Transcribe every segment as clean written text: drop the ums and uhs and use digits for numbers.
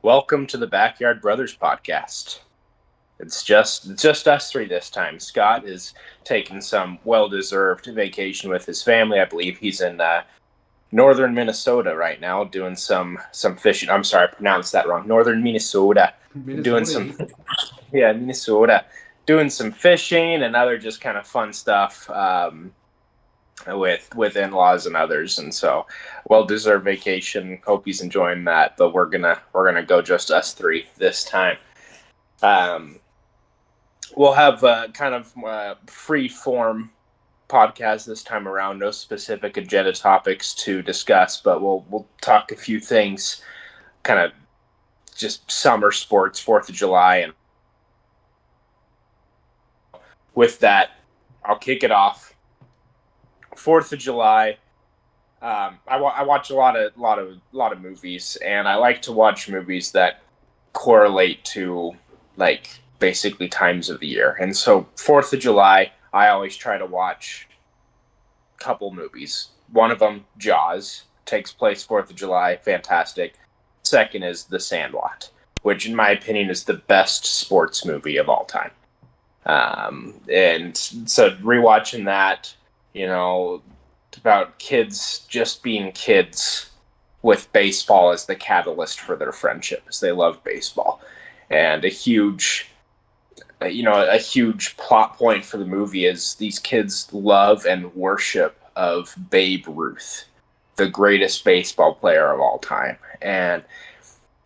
Welcome to the Backyard Brothers podcast. It's just us three this time. Scott is taking some well-deserved vacation with his family. I believe he's in northern Minnesota right now doing some fishing. I'm sorry, I pronounced that wrong. Northern Minnesota, doing Minnesota. some Minnesota, doing some fishing and other just kind of fun stuff. With in-laws and others, and so well-deserved vacation. Hope he's enjoying that, but we're gonna go just us three this time. um we'll have kind of free form podcast this time around. No specific agenda topics to discuss, but we'll talk a few things, kind of just summer sports, 4th of July. And with that, I'll kick it off. 4th of July. I watch a lot of movies, and I like to watch movies that correlate to like basically times of the year. And so 4th of July, I always try to watch a couple movies. One of them, Jaws, takes place 4th of July, fantastic. Second is The Sandlot, which in my opinion is the best sports movie of all time. And so rewatching that, you know, about kids just being kids with baseball as the catalyst for their friendship, as they love baseball. And a huge plot point for the movie is these kids love and worship of Babe Ruth, the greatest baseball player of all time. And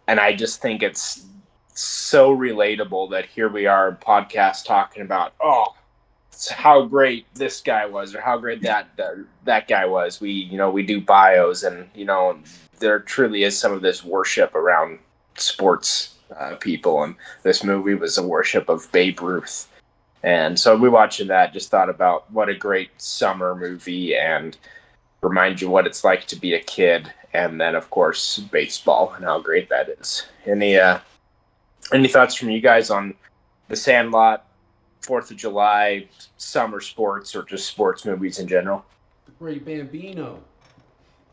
I just think it's so relatable that here we are podcast talking about, how great this guy was or how great that guy was. We do bios, and there truly is some of this worship around sports people, and this movie was a worship of Babe Ruth. And so we watching that, just thought about what a great summer movie, and remind you what it's like to be a kid, and then of course baseball and how great that is. Any thoughts from you guys on The Sandlot, 4th of July, summer sports, or just sports movies in general? The Great Bambino.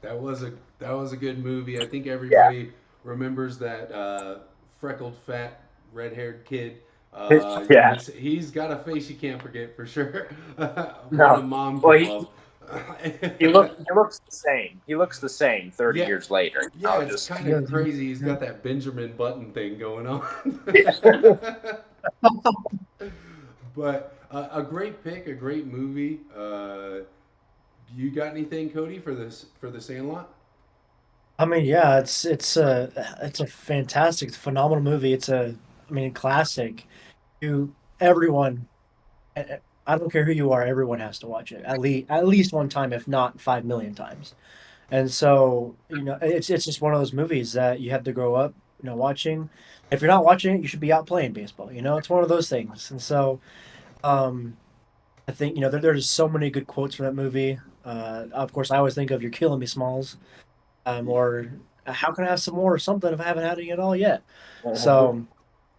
That was a good movie. I think Yeah. everybody remembers that freckled, fat, red-haired kid. Yeah. He's got a face you can't forget for sure. One a No. mom Well, could he love. he looks the same. He looks the same 30 Yeah, years later. yeah, it's Just kind Yeah, of crazy. He's got that Benjamin Button thing going on. yeah. But a great pick, a great movie. You got anything, Cody, for this for the Sandlot? I mean, yeah, it's a fantastic, phenomenal movie. Classic. You everyone, I don't care who you are, everyone has to watch it at least one time, if not 5 million times. And so, it's just one of those movies that you have to grow up, watching. If you're not watching it, you should be out playing baseball. It's one of those things. And so, um, I think there's so many good quotes from that movie. Of course, I always think of "You're killing me, Smalls." Or how can I have some more or something if I haven't had any at all yet? So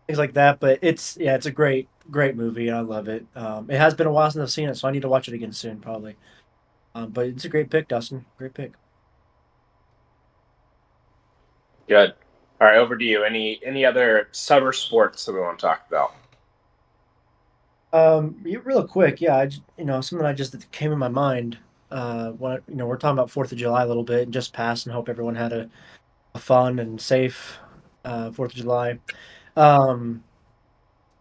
things like that. But it's a great movie and I love it. It has been a while since I've seen it, so I need to watch it again soon, probably. But it's a great pick, Dustin. Great pick. Good. All right, over to you. Any other summer sports that we want to talk about? Real quick, yeah, something I just that came in my mind. When we're talking about 4th of July a little bit and just passed, and hope everyone had a fun and safe 4th of July. Um,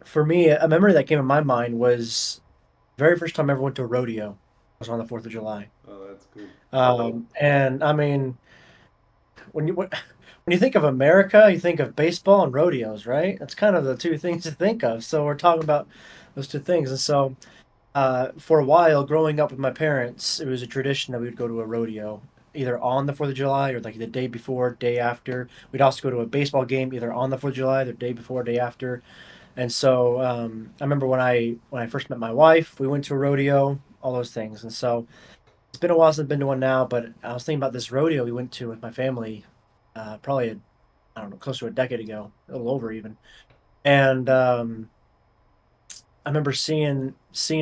for me, a memory that came in my mind was the very first time I ever went to a rodeo was on the 4th of July. Oh, that's cool. And I mean, when you think of America, you think of baseball and rodeos, right? That's kind of the two things to think of. So we're talking about those two things. And so, for a while, growing up with my parents, it was a tradition that we would go to a rodeo, either on the 4th of July or like the day before, day after. We'd also go to a baseball game either on the 4th of July, the day before, day after. And so, I remember when I first met my wife, we went to a rodeo, all those things. And so it's been a while since I've been to one now, but I was thinking about this rodeo we went to with my family, probably I don't know, close to a decade ago, a little over even. And I remember seeing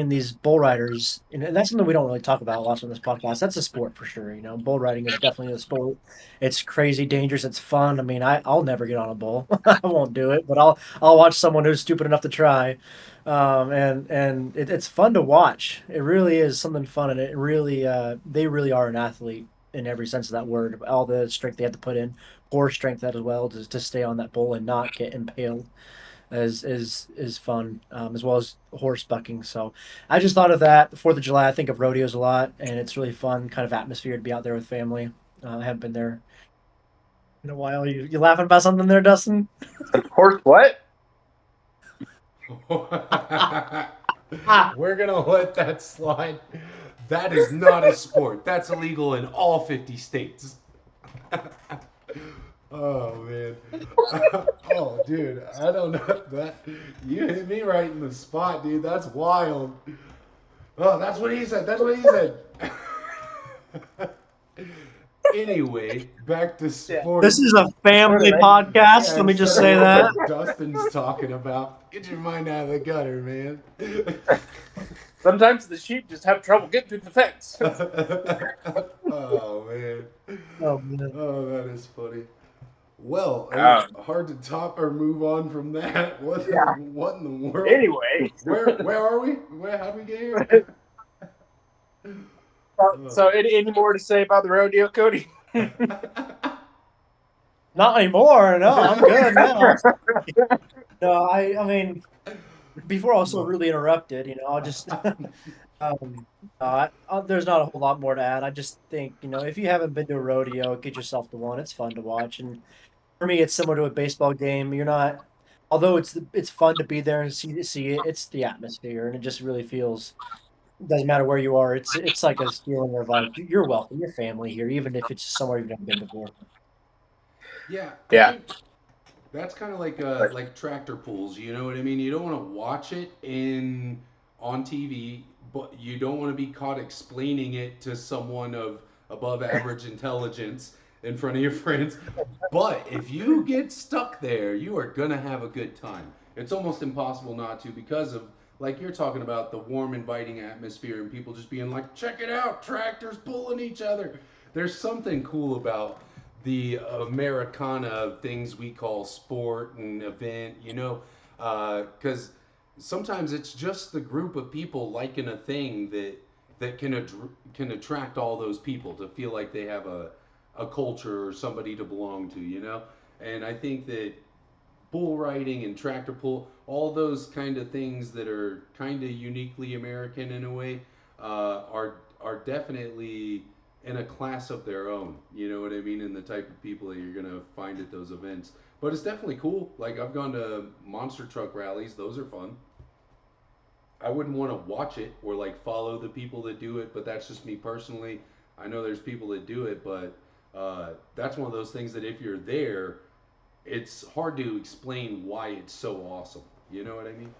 these bull riders, and that's something we don't really talk about a lot on this podcast. That's a sport for sure. You know, bull riding is definitely a sport. It's crazy dangerous. It's fun. I mean, I'll never get on a bull. I won't do it, but I'll watch someone who's stupid enough to try. It's fun to watch. It really is something fun, and it really they really are an athlete in every sense of that word. All the strength they have to put in, core strength as well to stay on that bull and not get impaled is fun, as well as horse bucking. So I just thought of that. Fourth of July, I think of rodeos a lot, and it's really fun kind of atmosphere to be out there with family. I haven't been there in a while. You laughing about something there, Dustin? Horse what? We're gonna let that slide. That is not a sport. That's illegal in all 50 states. Oh man. Oh dude, I don't know that you hit me right in the spot, dude. That's wild. Oh, that's what he said. That's what he said. Anyway, back to Yeah. This sports. is a family podcast. Yeah, Let me just instead say of that. what Dustin's talking about. Get your mind out of the gutter, man. Sometimes the sheep just have trouble getting through the fence. Oh man. Oh man. Oh, that is funny. Well, Um, hard to top or move on from that. Yeah. What in the world? Anyway, Where are we? How'd we get here? so any more to say about the rodeo, Cody? Not anymore. No, I'm good now. No, I mean, before I was so rudely interrupted, I'll just there's not a whole lot more to add. I just think, if you haven't been to a rodeo, get yourself to one. It's fun to watch, and for me, it's similar to a baseball game. You're not, although it's fun to be there and see it. It's the atmosphere, and it just really feels. It doesn't matter where you are. It's like a feeling of like you're welcome, your family here, even if it's somewhere you've never been before. Yeah, I Yeah. think that's kind of like tractor pulls. You know what I mean? You don't want to watch it in on TV, but you don't want to be caught explaining it to someone of above average intelligence in front of your friends. But if you get stuck there, you are gonna have a good time. It's almost impossible not to because of like you're talking about the warm, inviting atmosphere and people just being like, "Check it out, tractors pulling each other." There's something cool about the Americana things we call sport and event, because sometimes it's just the group of people liking a thing that can attract all those people to feel like they have a culture or somebody to belong to. And I think that bull riding and tractor pull, all those kind of things that are kind of uniquely American in a way, are definitely in a class of their own. You know what I mean? And the type of people that you're gonna find at those events. But it's definitely cool. Like I've gone to monster truck rallies; those are fun. I wouldn't want to watch it or like follow the people that do it, but that's just me personally. I know there's people that do it, but that's one of those things that if you're there, it's hard to explain why it's so awesome. You know what I mean?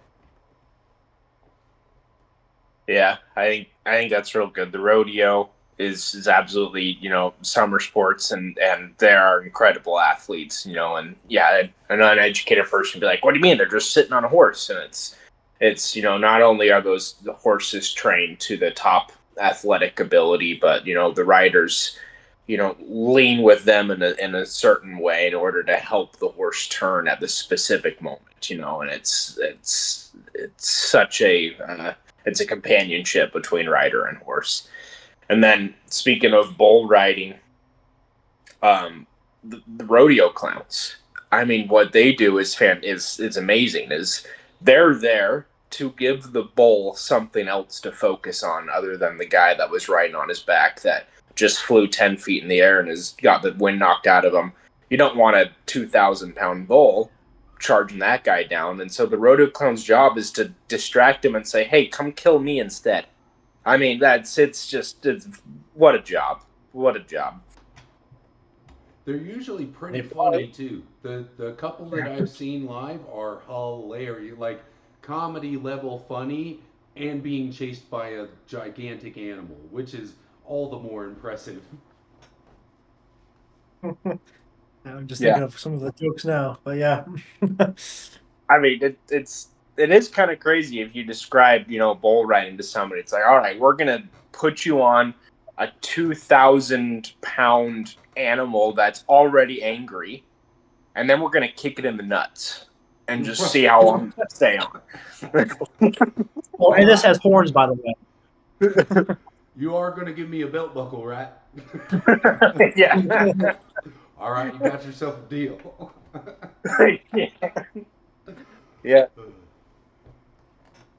Yeah, I think that's real good. The rodeo is absolutely, summer sports, and there are incredible athletes, and yeah, an uneducated person would be like, what do you mean they're just sitting on a horse? And it's not only are the horses trained to the top athletic ability, but the riders lean with them in a certain way in order to help the horse turn at the specific moment, and it's such a it's a companionship between rider and horse. And then speaking of bull riding, the rodeo clowns. I mean, what they do is amazing. Is they're there to give the bull something else to focus on other than the guy that was riding on his back that just flew 10 feet in the air and has got the wind knocked out of him. You don't want a 2,000-pound bull charging that guy down. And so the rodeo clown's job is to distract him and say, hey, come kill me instead. I mean, it's what a job. What a job. They're usually pretty They funny probably too. The couple that I've seen live are hilarious, like comedy level funny and being chased by a gigantic animal, which is all the more impressive. I'm just Yeah. thinking of some of the jokes now, but yeah. I mean, it's it is kind of crazy if you describe, bull riding to somebody. It's like, all right, we're gonna put you on a 2,000-pound animal that's already angry, and then we're gonna kick it in the nuts and just see how long you stay on. Oh, and this has horns, by the way. You are going to give me a belt buckle, right? Yeah. All right, you got yourself a deal. Yeah,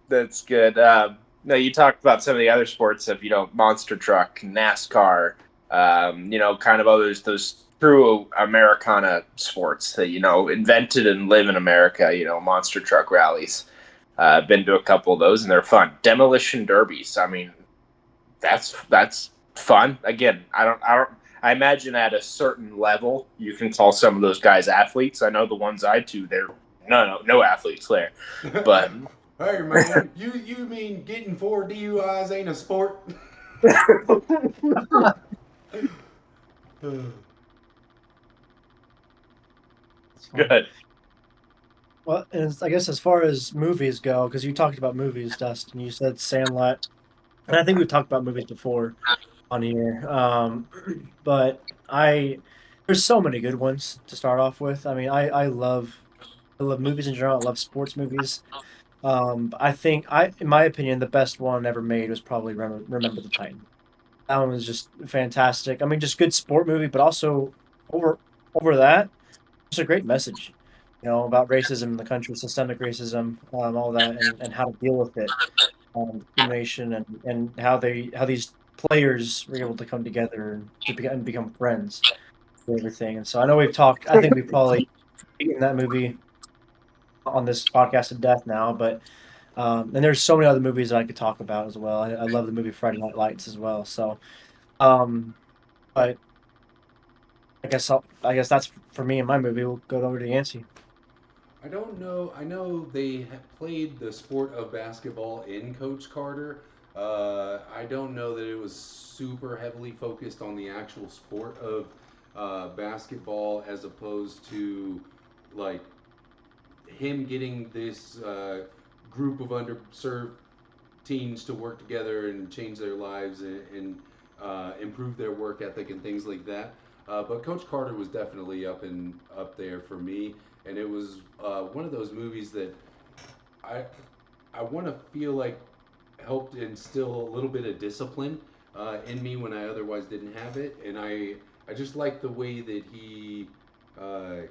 that's good. No, you talked about some of the other sports of, monster truck, NASCAR, kind of others, those true Americana sports that, invented and live in America, monster truck rallies. I've been to a couple of those and they're fun. Demolition derbies. I mean, that's fun. Again, I imagine at a certain level you can call some of those guys athletes. I know the ones I do, they're no athletes there. But hey man, you mean getting 4 DUIs ain't a sport? good. Well, and I guess as far as movies go, because you talked about movies, Dustin, you said Sandlot, and I think we've talked about movies before on here. But there's so many good ones to start off with. I mean, I love movies in general. I love sports movies. I think in my opinion, the best one ever made was probably Remember the Titan. That one was just fantastic. I mean, just good sport movie, but also over over that, just a great message, about racism in the country, systemic racism, all that, and how to deal with it, discrimination, and how these players were able to come together and become friends and everything. And so I know we've talked. I think we've probably beaten that movie on this podcast to death now, but and there's so many other movies that I could talk about as well. I love the movie Friday Night Lights as well. So, um, but I guess that's for me and my movie. We'll go over to Yancey. I don't know. I know they played the sport of basketball in Coach Carter. I don't know that it was super heavily focused on the actual sport of basketball as opposed to like him getting this group of underserved teens to work together and change their lives and improve their work ethic and things like that. But Coach Carter was definitely up there for me, and it was one of those movies that I I want to feel like helped instill a little bit of discipline in me when I otherwise didn't have it, and I just like the way that he uh,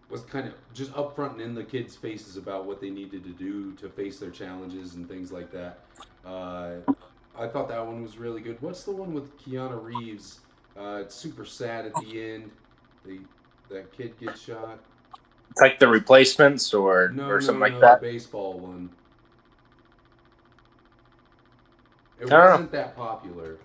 was kind of just upfront and in the kids' faces about what they needed to do to face their challenges and things like that. Uh, I thought that one was really good. What's the one with Keanu Reeves? It's super sad at the end. The that kid gets shot. It's like The Replacements or something like The that. baseball one. It I don't know. wasn't that popular.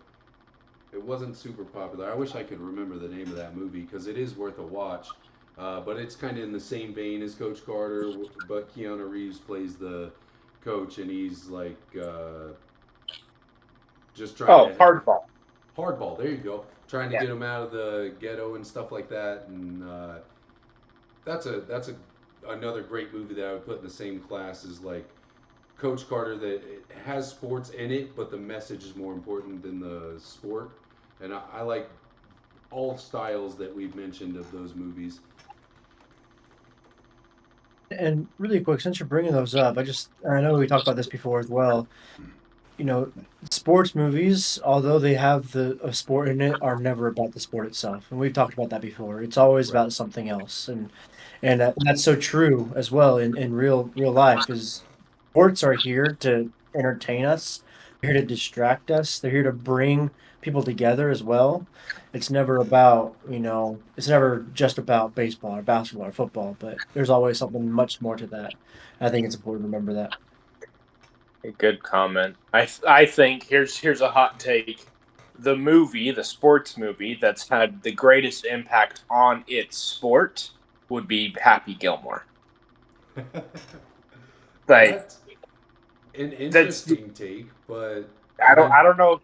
It wasn't super popular. I wish I could remember the name of that movie because it is worth a watch. But it's kind of in the same vein as Coach Carter, but Keanu Reeves plays the coach, and he's like just trying to Hardball. hardball. There you go. Trying to Yeah. get him out of the ghetto and stuff like that, and that's another great movie that I would put in the same class as like Coach Carter, that it has sports in it, but the message is more important than the sport. And I like all styles that we've mentioned of those movies. And really quick, since you're bringing those up, I know we talked about this before as well. You know, sports movies, although they have a sport in it, are never about the sport itself, and we've talked about that before. It's always Right. about something else, and that's so true as well in real life. Is sports are here to entertain us, they're here to distract us, they're here to bring people together as well. It's never about, it's never just about baseball or basketball or football, but there's always something much more to that. I think it's important to remember that. A good comment. I think here's a hot take. The sports movie that's had the greatest impact on its sport would be Happy Gilmore. Like That's an that's interesting take, but I I don't mean, I don't know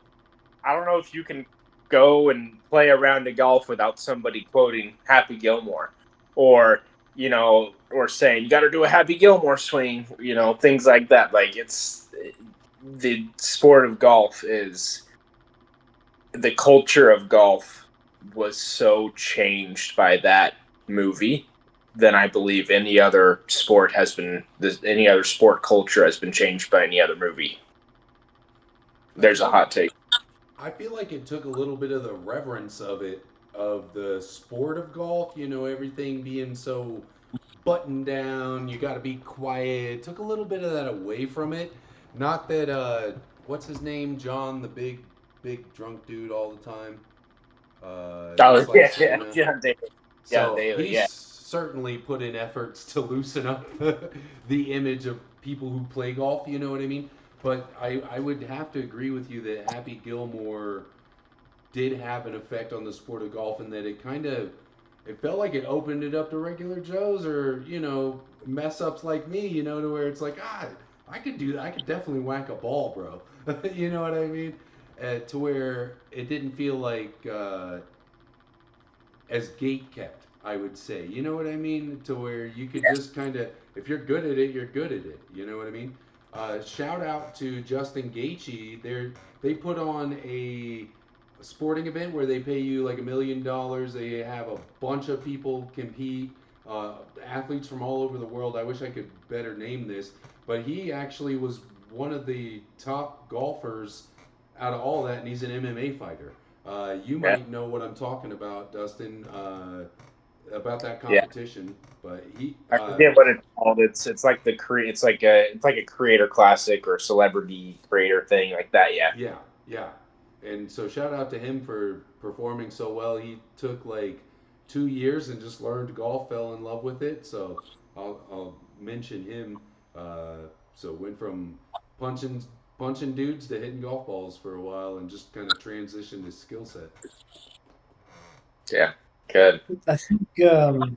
I don't know if you can go and play a round of golf without somebody quoting Happy Gilmore, or or saying you got to do a Happy Gilmore swing, things like that. Like the sport of golf is the culture of golf was so changed by that movie than I believe any other sport has been. Any other sport culture has been changed by any other movie. I There's feel a like hot take. I feel like it took a little bit of the reverence of it, of the sport of golf. Everything being so buttoned down. You got to be quiet. It took a little bit of that away from it. Not that what's his name, John, the big drunk dude all the time. Oh Just like yeah, Serena. John Daly. Yeah, So Daly. he's Yeah, certainly put in efforts to loosen up the image of people who play golf. You know what I mean? But I would have to agree with you that Happy Gilmore did have an effect on the sport of golf, and that it felt like it opened it up to regular Joes, or mess ups like me. To where it's like, I could do that. I could definitely whack a ball, bro. You know what I mean? To where it didn't feel like as gate kept, I would say. You know what I mean? To where you could just kind of, if you're good at it, you're good at it. You know what I mean? Shout out to Justin Gaethje. They put on a sporting event where they pay you like $1 million. They have a bunch of people compete, athletes from all over the world. I wish I could better name this, but he actually was one of the top golfers out of all that, and he's an MMA fighter. You yeah, might know what I'm talking about, Dustin, about that yeah. competition. But I forget what it's called. It's like it's like a creator classic or celebrity creator thing like that. Yeah, yeah, yeah. And so shout out to him for performing so well. He took like 2 years and just learned golf, fell in love with it. So I'll mention him. So went from punching punching dudes to hitting golf balls for a while, and just kind of transitioned his skill set. yeah. Good. I think to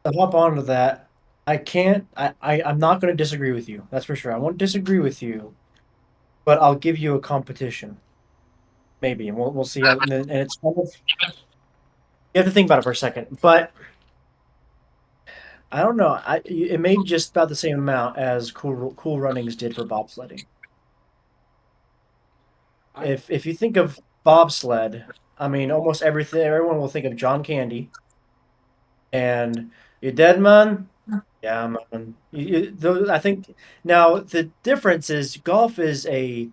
hop onto that, I can't. I'm not going to disagree with you. That's for sure. I won't disagree with you, but I'll give you a competition, maybe, and we'll see how. And it's kind of, you have to think about it for a second, but I don't know. It may be just about the same amount as Cool Runnings did for bobsledding. I If you think of bobsled, I mean, almost everything. Everyone will think of John Candy and you dead man. Yeah, man. I think now the difference is golf is a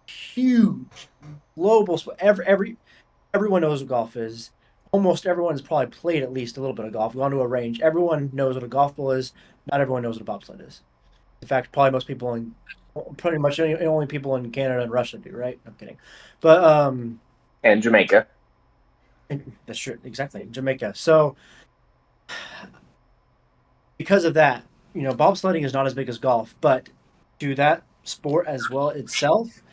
huge global sport. Everyone knows what golf is. Almost everyone has probably played at least a little bit of golf, gone to a range. Everyone knows what a golf ball is. Not everyone knows what a bobsled is. In fact, probably most people in pretty much only people in Canada and Russia do, right? I'm kidding. But And Jamaica. that's true, exactly. Jamaica. So because of that, bobsledding is not as big as golf, but to that sport as well itself,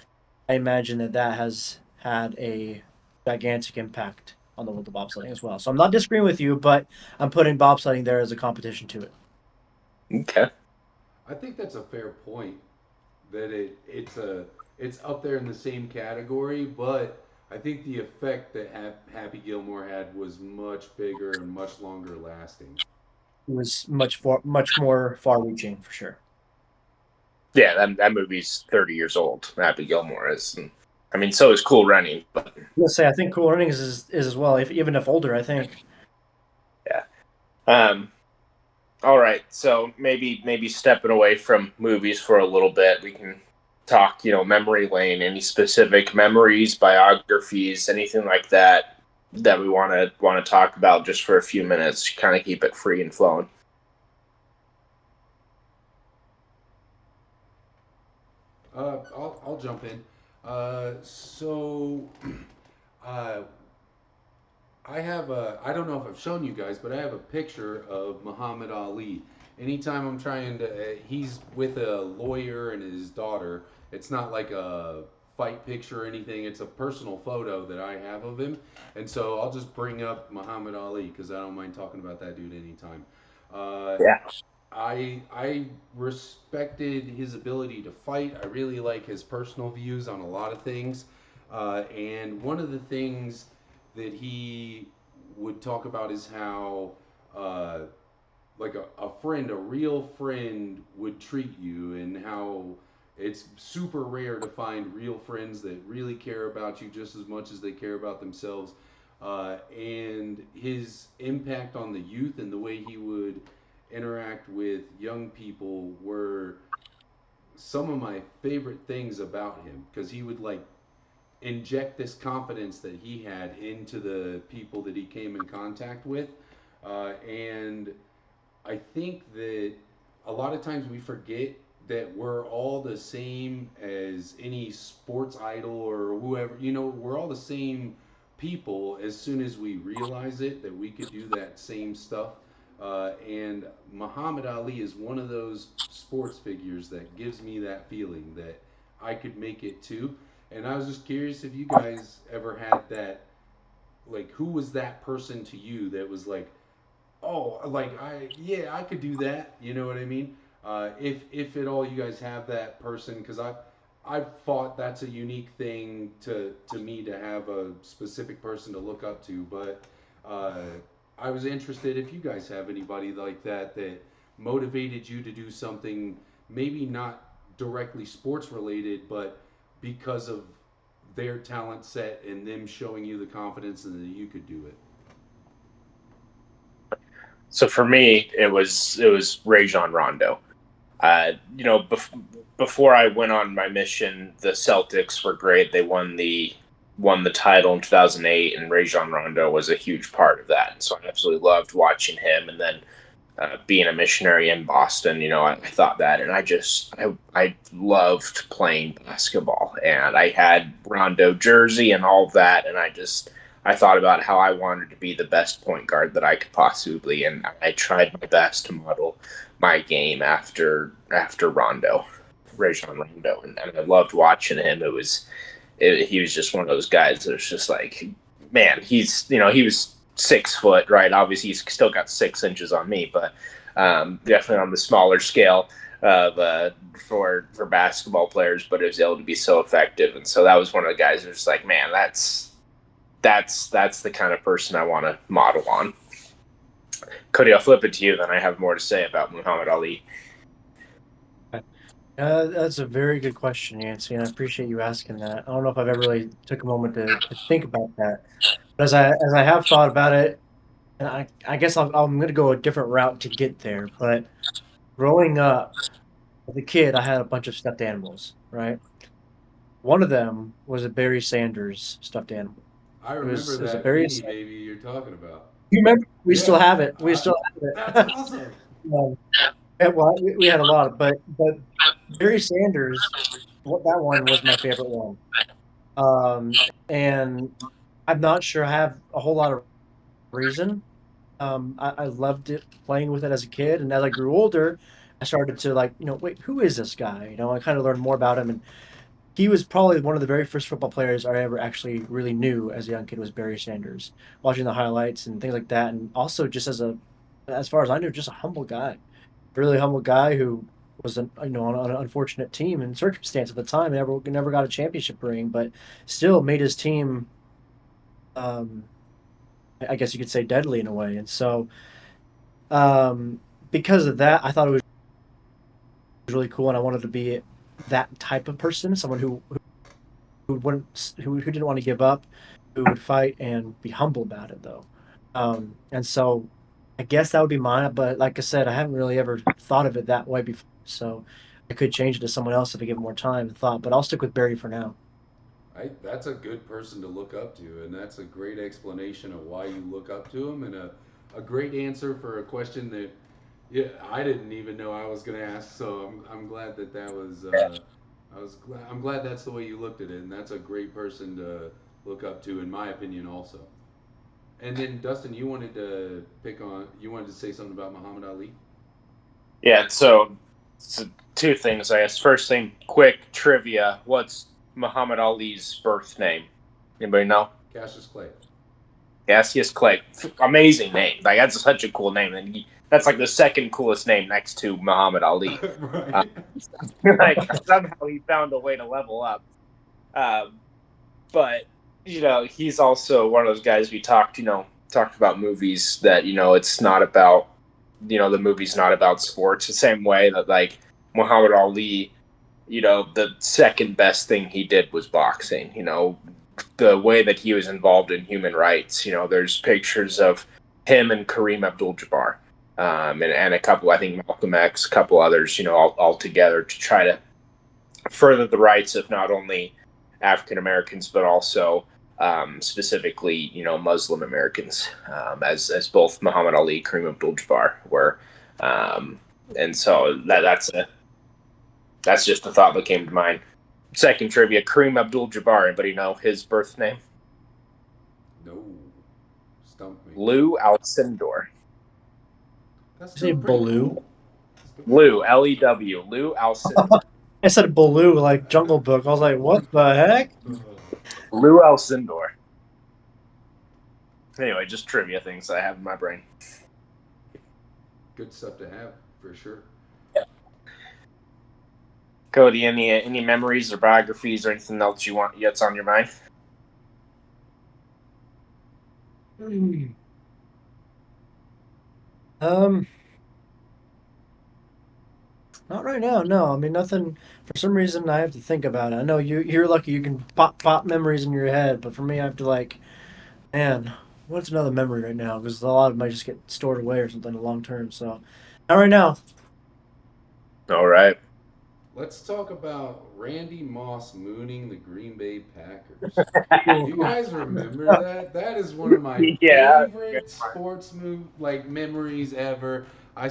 I imagine that has had a gigantic impact on the world of bobsledding as well. So I'm not disagreeing with you, but I'm putting bobsledding there as a competition to it. Okay. I think that's a fair point. That it's up there in the same category, but I think the effect that Happy Gilmore had was much bigger and much longer lasting. It was much more far-reaching for sure. Yeah, that movie's 30 years old. Happy Gilmore is. And, I mean, so is Cool Running, but Let's say I think Cool Runnings is as well, even if older. I think. yeah. All right, so maybe stepping away from movies for a little bit, we can talk, memory lane. Any specific memories, biographies, anything like that we want to talk about just for a few minutes, kind of keep it free and flowing. I'll jump in. So uh, I don't know if I've shown you guys, but I have a picture of Muhammad Ali. Anytime I'm trying to, he's with a lawyer and his daughter. It's not like a fight picture or anything. It's a personal photo that I have of him. And so I'll just bring up Muhammad Ali because I don't mind talking about that dude anytime. Uh, Yeah. I respected his ability to fight. I really like his personal views on a lot of things. And one of the things that he would talk about is how uh, like a friend, a real friend would treat you, and how it's super rare to find real friends that really care about you just as much as they care about themselves. And his impact on the youth and the way he would interact with young people were some of my favorite things about him, because he would like inject this confidence that he had into the people that he came in contact with. And I think that a lot of times we forget that we're all the same as any sports idol or whoever. We're all the same people as soon as we realize it, that we could do that same stuff. And Muhammad Ali is one of those sports figures that gives me that feeling that I could make it too. And I was just curious if you guys ever had that, like, who was that person to you that was like, oh, like, yeah, I could do that. You know what I mean? If at all you guys have that person, because I've thought that's a unique thing to me, to have a specific person to look up to. But uh, I was interested if you guys have anybody like that that motivated you to do something, maybe not directly sports related, but because of their talent set and them showing you the confidence and that you could do it. So for me, it was Rajon Rondo. You know, before I went on my mission, the Celtics were great. They won the title in 2008, and Rajon Rondo was a huge part of that. And so I absolutely loved watching him. And then being a missionary in Boston, I thought that, and I loved playing basketball, and I had Rondo jersey and all of that, and I thought about how I wanted to be the best point guard that I could possibly, and I tried my best to model my game after Rajon Rondo, and I loved watching him. He was just one of those guys that was just like, man, he was 6 foot, right? Obviously, he's still got 6 inches on me, but definitely on the smaller scale of for basketball players. But it was able to be so effective, and so that was one of the guys that was like, man, that's the kind of person I want to model on. Cody, I'll flip it to you. Then I have more to say about Muhammad Ali. That's a very good question, Nancy, and I appreciate you asking that. I don't know if I've ever really took a moment to think about that, but as I have thought about it, and I guess I'm going to go a different route to get there. But growing up as a kid, I had a bunch of stuffed animals, right? One of them was a Barry Sanders stuffed animal. I It remember was it was a that Barry. beanie baby you're talking about. You remember? We still Yeah, have it. We I, still that's have it. awesome. Um, well, we had a lot, but Barry Sanders, that one was my favorite one. And I'm not sure I have a whole lot of reason. I loved it playing with it as a kid, and as I grew older, I started to like, wait, who is this guy? I kind of learned more about him, and he was probably one of the very first football players I ever actually really knew as a young kid was Barry Sanders. Watching the highlights and things like that, and also just as far as I knew, just a humble guy, a really humble guy who was on an unfortunate team and circumstance at the time, never got a championship ring, but still made his team. Um, I guess you could say deadly in a way, and so um, because of that, I thought it was really cool, and I wanted to be that type of person, someone who wouldn't who didn't want to give up, who would fight and be humble about it though. And so I guess that would be mine, but like I said, I haven't really ever thought of it that way before. So I could change it to someone else if I give it more time and thought, but I'll stick with Barry for now. That's a good person to look up to, and that's a great explanation of why you look up to him, and a great answer for a question that, yeah, I didn't even know I was going to ask. So I'm glad that was I'm glad that's the way you looked at it, and that's a great person to look up to, in my opinion, also. And then Dustin, you wanted to say something about Muhammad Ali. Yeah, so two things, I guess. First thing, quick trivia. What's Muhammad Ali's birth name? Anybody know? Cassius Clay. Cassius Clay. Amazing name. Like, that's such a cool name. And that's like the second coolest name next to Muhammad Ali. Right. Like, somehow he found a way to level up. Um, but he's also one of those guys we talked about movies that it's not about the movie's not about sports. The same way that like Muhammad Ali, the second best thing he did was boxing. The way that he was involved in human rights. There's pictures of him and Kareem Abdul-Jabbar, and a couple, I think Malcolm X, a couple others, all together to try to further the rights of not only African Americans but also specifically, Muslim Americans, as both Muhammad Ali, Kareem Abdul-Jabbar were, and so that's just a thought that came to mind. Second trivia: Kareem Abdul-Jabbar. Anybody know his birth name? No, stump me. Lou Alcindor. That's Is he still pretty Baloo? cool. Lou, L-E-W, Lou Alcindor. I said Baloo, like Jungle Book. I was like, what the heck? Lou Alcindor. Anyway, just trivia things I have in my brain. Good stuff to have for sure. Cody, any memories or biographies or anything else that's on your mind? Not right now. No, I mean nothing. For some reason, I have to think about it. I know you're lucky you can pop memories in your head, but for me, I have to like, man, what's another memory right now? Because a lot of them might just get stored away or something long term. So, not right now. All right. Let's talk about Randy Moss mooning the Green Bay Packers. You guys remember that? That is one of my Yeah. favorite sports memories ever. I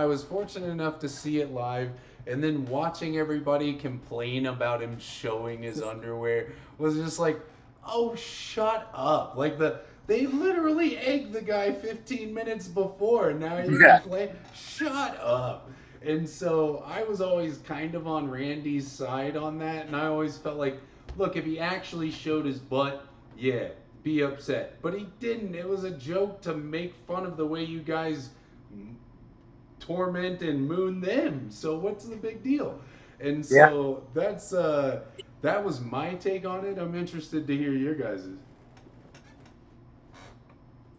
was fortunate enough to see it live, and then watching everybody complain about him showing his underwear was just like, oh, shut up! Like they literally egged the guy 15 minutes before, and now you're Yeah. complaining. Shut up! And so I was always kind of on Randy's side on that, and I always felt like, look, if he actually showed his butt, yeah, be upset. But he didn't. It was a joke to make fun of the way you guys torment and moon them. So what's the big deal? And so that was my take on it. I'm interested to hear your guys's.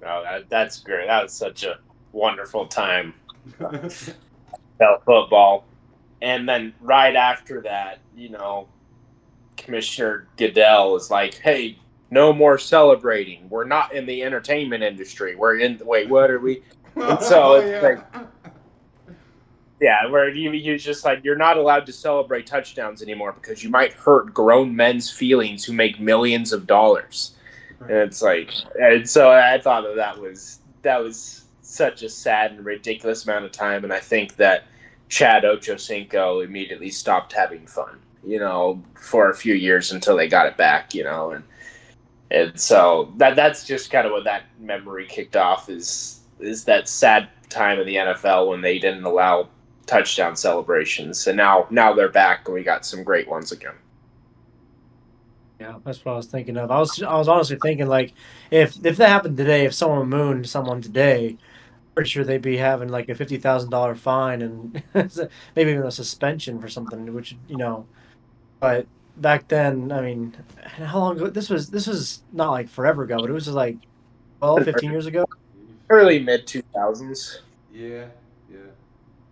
Oh, that's great. That was such a wonderful time. Football. And then right after that, Commissioner Goodell is like, hey, no more celebrating. We're not in the entertainment industry. What are we? And so it's like, yeah, where you just like, you're not allowed to celebrate touchdowns anymore because you might hurt grown men's feelings who make millions of dollars. And it's like, and so I thought that was such a sad and ridiculous amount of time. And I think that Chad Ochocinco immediately stopped having fun, for a few years until they got it back, and so that's just kind of what that memory kicked off is that sad time in the NFL when they didn't allow touchdown celebrations, and now they're back and we got some great ones again. Yeah, that's what I was thinking of. I was honestly thinking like, if that happened today, if someone mooned someone today, pretty sure they'd be having like a $50,000 fine and maybe even a suspension for something. Which but back then, I mean, how long ago? This was not like forever ago, but it was just like 12, 15 years ago. Early mid 2000s. Yeah.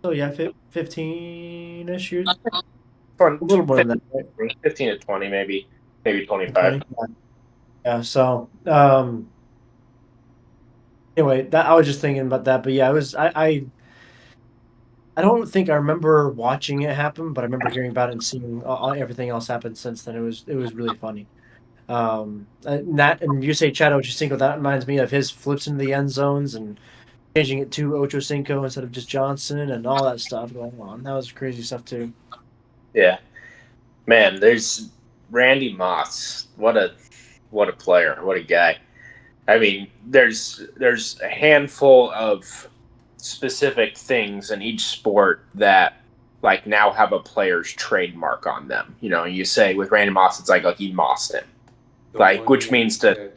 So yeah, 15-ish years. A little more than that, right? 15 to 20, maybe 25. 20. Yeah. So anyway, that I was just thinking about that, but yeah, it was I don't think I remember watching it happen, but I remember hearing about it and seeing everything else happen since then. It was really funny. And you say Chad Ochocinco, that reminds me of his flips into the end zones and changing it to Ochocinco instead of just Johnson and all that stuff going on. That was crazy stuff too. Yeah, man. There's Randy Moss. What a player. What a guy. I mean, there's a handful of specific things in each sport that like now have a player's trademark on them. You say with Randy Moss, it's like, oh, he mossed him. Which means to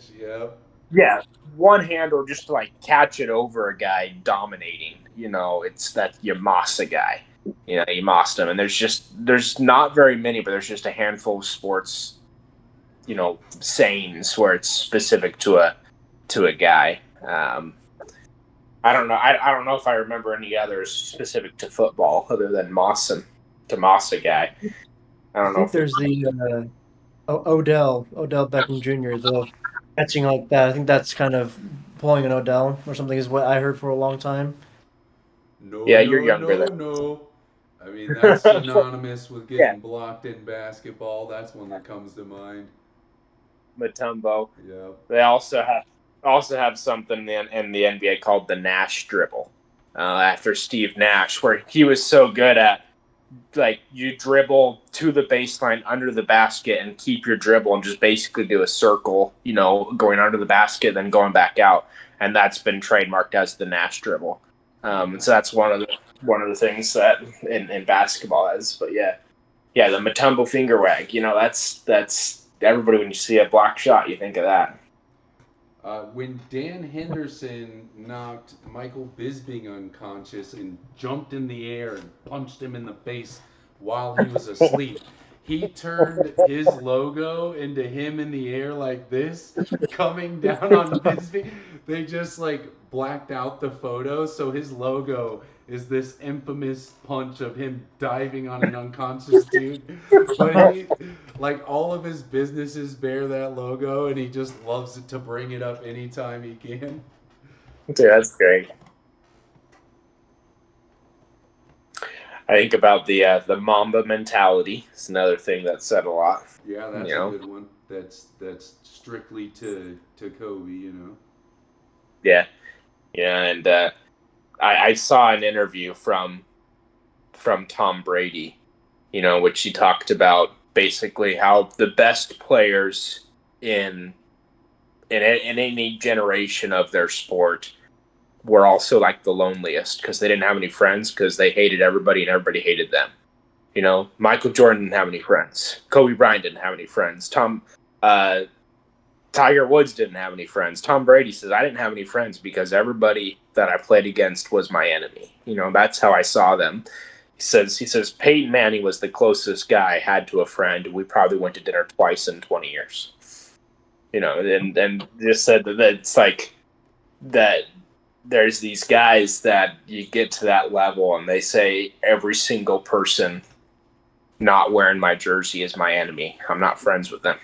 one hand or just to like catch it over a guy dominating. It's that you moss a guy. You mossed him, and there's not very many, but there's just a handful of sports, sayings where it's specific to a guy. I don't know. I don't know if I remember any others specific to football other than Tomasa guy. I I don't know think if there's there's the Odell Beckham Jr. The catching like that. I think that's kind of pulling an Odell or something is what I heard for a long time. No, yeah, you're no, younger no, than no. I mean, that's synonymous with yeah, getting blocked in basketball. That's one that comes to mind. Matumbo. Yep. They also have something in the NBA called the Nash dribble. After Steve Nash, where he was so good at like you dribble to the baseline under the basket and keep your dribble and just basically do a circle, going under the basket, then going back out, and that's been trademarked as the Nash dribble. And so that's one of the things that in basketball is. But yeah, the Matumbo finger wag. That's everybody when you see a block shot, you think of that. When Dan Henderson knocked Michael Bisping unconscious and jumped in the air and punched him in the face while he was asleep, he turned his logo into him in the air like this, coming down on Bisping. They just like blacked out the photo, so his logo is this infamous punch of him diving on an unconscious dude. But he, like, all of his businesses bear that logo, and he just loves it to bring it up anytime he can. Dude, that's great. I think about the Mamba mentality. It's another thing that's said a lot. Yeah, You that's a know, good one. That's strictly to Kobe. yeah, yeah, and I saw an interview from Tom Brady, which he talked about basically how the best players in in any generation of their sport were also like the loneliest because they didn't have any friends because they hated everybody and everybody hated them. Michael Jordan didn't have any friends. Kobe Bryant didn't have any friends. Uh, Tiger Woods didn't have any friends. Tom Brady says I didn't have any friends because everybody that I played against was my enemy. That's how I saw them. He says Peyton Manning was the closest guy I had to a friend. We probably went to dinner twice in 20 years. And just said that it's like that there's these guys that you get to that level and they say every single person not wearing my jersey is my enemy. I'm not friends with them.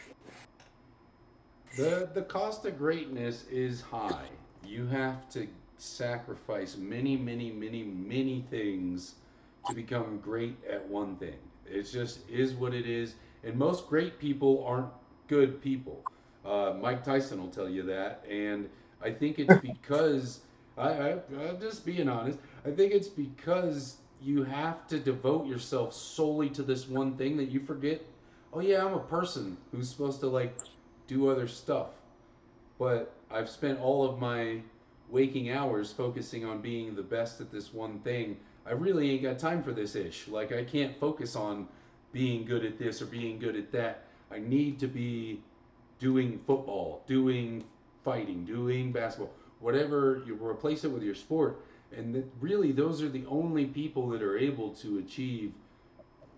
The cost of greatness is high. You have to sacrifice many, many, many, many things to become great at one thing. It just is what it is, and most great people aren't good people. Mike Tyson will tell you that, and I think it's because I'm just being honest. I think it's because you have to devote yourself solely to this one thing that you forget. Oh yeah, I'm a person who's supposed to like do other stuff. But I've spent all of my waking hours focusing on being the best at this one thing. I really ain't got time for this ish. Like, I can't focus on being good at this or being good at that. I need to be doing football, doing fighting, doing basketball, whatever you replace it with your sport. And really, those are the only people that are able to achieve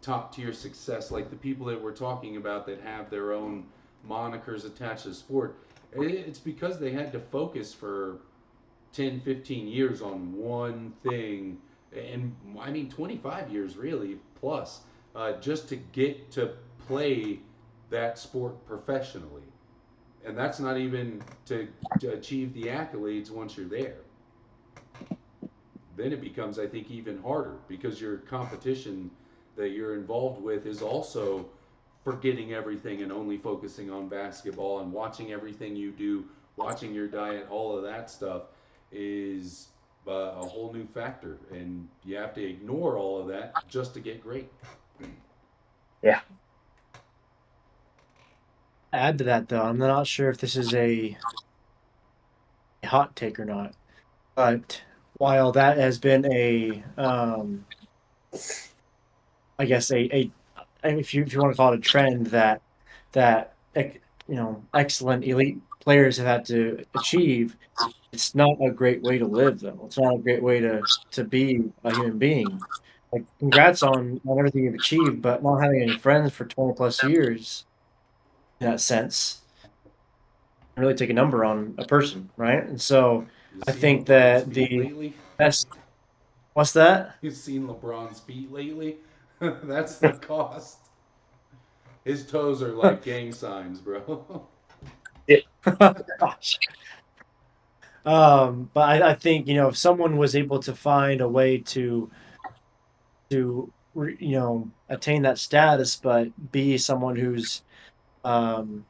top tier success, like the people that we're talking about that have their own monikers attached to sport. It's because they had to focus for 10, 15 years on one thing, and I mean 25 years really plus, just to get to play that sport professionally. And that's not even to achieve the accolades once you're there. Then it becomes, I think, even harder because your competition that you're involved with is also forgetting everything and only focusing on basketball and watching everything you do, watching your diet, all of that stuff is a whole new factor. And you have to ignore all of that just to get great. Yeah. Add to that though, I'm not sure if this is a hot take or not, but while that has been I guess if you want to call it a trend that excellent elite players have had to achieve, it's not a great way to live though. It's not a great way to be a human being. Like congrats on everything you've achieved, but not having any friends for 20 plus years in that sense can really take a number on a person, right? And so You I seen think LeBron's that feet the lately? best. What's that? You seen LeBron's feet lately? That's the cost. His toes are like gang signs, bro. Yeah. Gosh. But I think if someone was able to find a way to attain that status, but be someone who's um,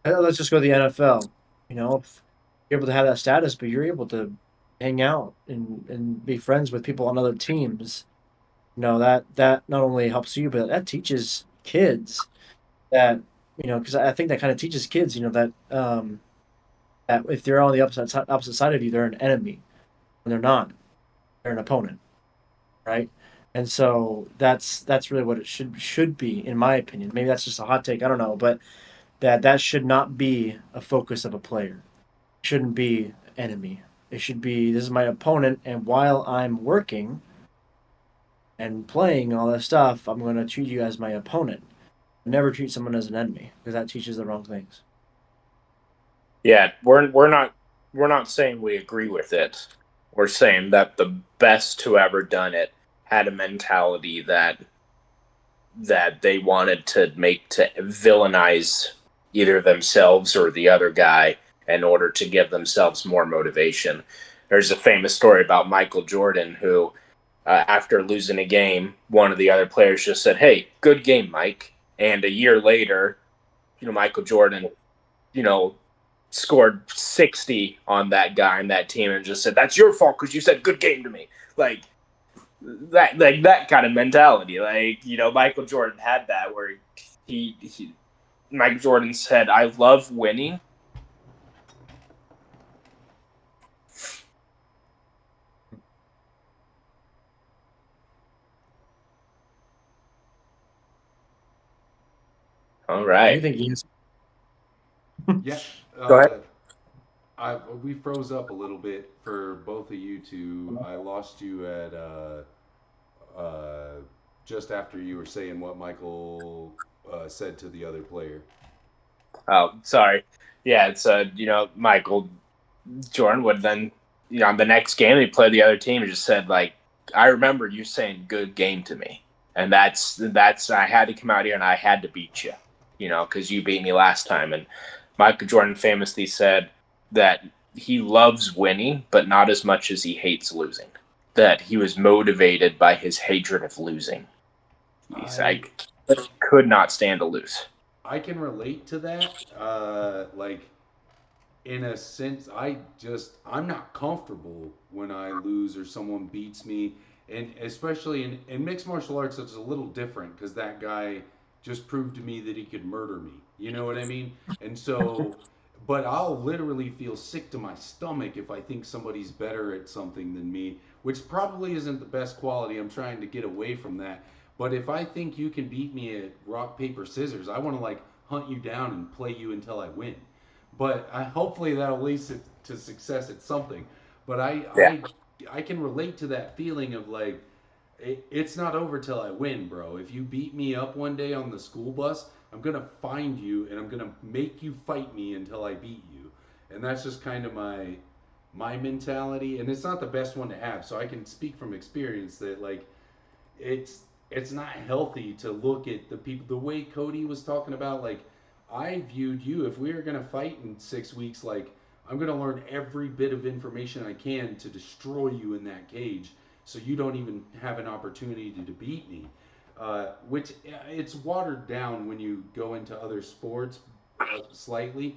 let's just go to the NFL. If you're able to have that status, but you're able to hang out and be friends with people on other teams, that not only helps you, but that teaches kids that because I think that kind of teaches kids that if they're on the opposite side of you, they're an enemy. When they're not, they're an opponent, right? And so that's really what it should be, in my opinion. Maybe that's just a hot take. I don't know, but that should not be a focus of a player. It shouldn't be enemy. It should be this is my opponent, and while I'm working and playing all that stuff, I'm going to treat you as my opponent. Never treat someone as an enemy because that teaches the wrong things. Yeah, we're not saying we agree with it. We're saying that the best who ever done it had a mentality that they wanted to villainize either themselves or the other guy in order to give themselves more motivation. There's a famous story about Michael Jordan who, after losing a game, one of the other players just said, "Hey, good game, Mike." And a year later, Michael Jordan, you know, scored 60 on that guy and that team and just said, "That's your fault because you said good game to me." Like that kind of mentality. Michael Jordan had that where he Michael Jordan said, "I love winning." All I do right. think he's. Yeah. Go ahead. We froze up a little bit for both of you two. I lost you at uh, just after you were saying what Michael said to the other player. Oh, sorry. Yeah, it's Michael Jordan would then the next game they played the other team just said like, "I remember you saying good game to me, and that's I had to come out here and I had to beat you, because you beat me last time." And Michael Jordan famously said that he loves winning, but not as much as he hates losing. That he was motivated by his hatred of losing. He's I like could not stand to lose. I can relate to that. Like in a sense, I'm not comfortable when I lose or someone beats me, and especially in mixed martial arts, it's a little different because that guy just proved to me that he could murder me. You know what I mean? And so, but I'll literally feel sick to my stomach if I think somebody's better at something than me, which probably isn't the best quality. I'm trying to get away from that. But if I think you can beat me at rock paper scissors, I want to like hunt you down and play you until I win. But hopefully that'll lead to success at something. But Yeah. I can relate to that feeling of like it's not over till I win, bro. If you beat me up one day on the school bus, I'm gonna find you and I'm gonna make you fight me until I beat you. And that's just kind of my mentality, and it's not the best one to have. So I can speak from experience that like it's not healthy to look at the people the way Cody was talking about. Like I viewed you, if we were gonna fight in 6 weeks, like I'm gonna learn every bit of information I can to destroy you in that cage, so you don't even have an opportunity to beat me. Which it's watered down when you go into other sports slightly,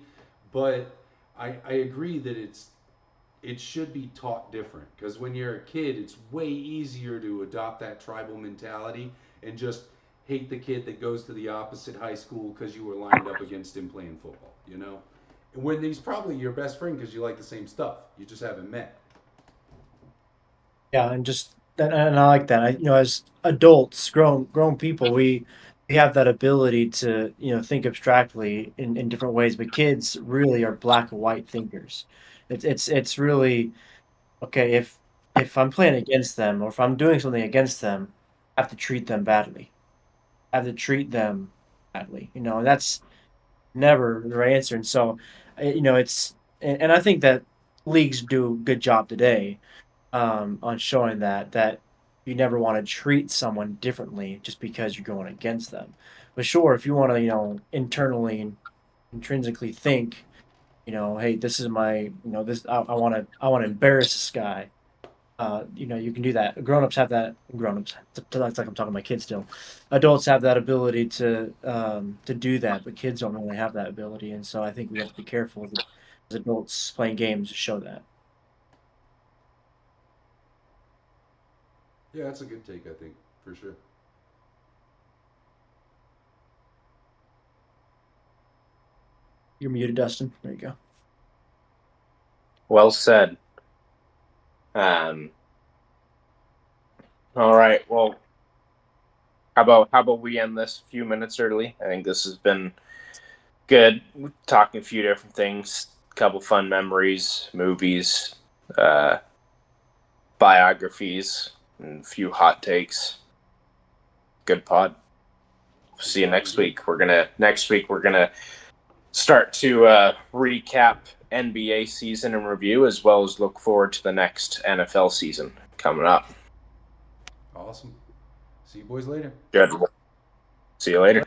but I agree that it should be taught different because when you're a kid, it's way easier to adopt that tribal mentality and just hate the kid that goes to the opposite high school because you were lined up against him playing football, you know? And when he's probably your best friend because you like the same stuff, you just haven't met. Yeah, and I like that. As adults, grown people, we have that ability to think abstractly in different ways. But kids really are black and white thinkers. It's really okay if I'm playing against them or if I'm doing something against them, I have to treat them badly. I have to treat them badly. And that's never the right answer. And so, it's and I think that leagues do a good job today on showing that you never want to treat someone differently just because you're going against them. But sure, if you want to, internally and intrinsically think, hey, this is my, this I want to embarrass this guy. You can do that. Grown-ups have that. Grown-ups. That's like I'm talking to my kids still. Adults have that ability to do that, but kids don't really have that ability, and so I think we have to be careful as adults playing games to show that. Yeah, that's a good take, I think, for sure. You're muted, Dustin. There you go. Well said. All right. Well, how about we end this a few minutes early? I think this has been good. We're talking a few different things, a couple fun memories, movies, biographies, and a few hot takes. Good pod. See you next week. We're gonna start to recap NBA season and review, as well as look forward to the next NFL season coming up. Awesome. See you boys later. Good. See you later.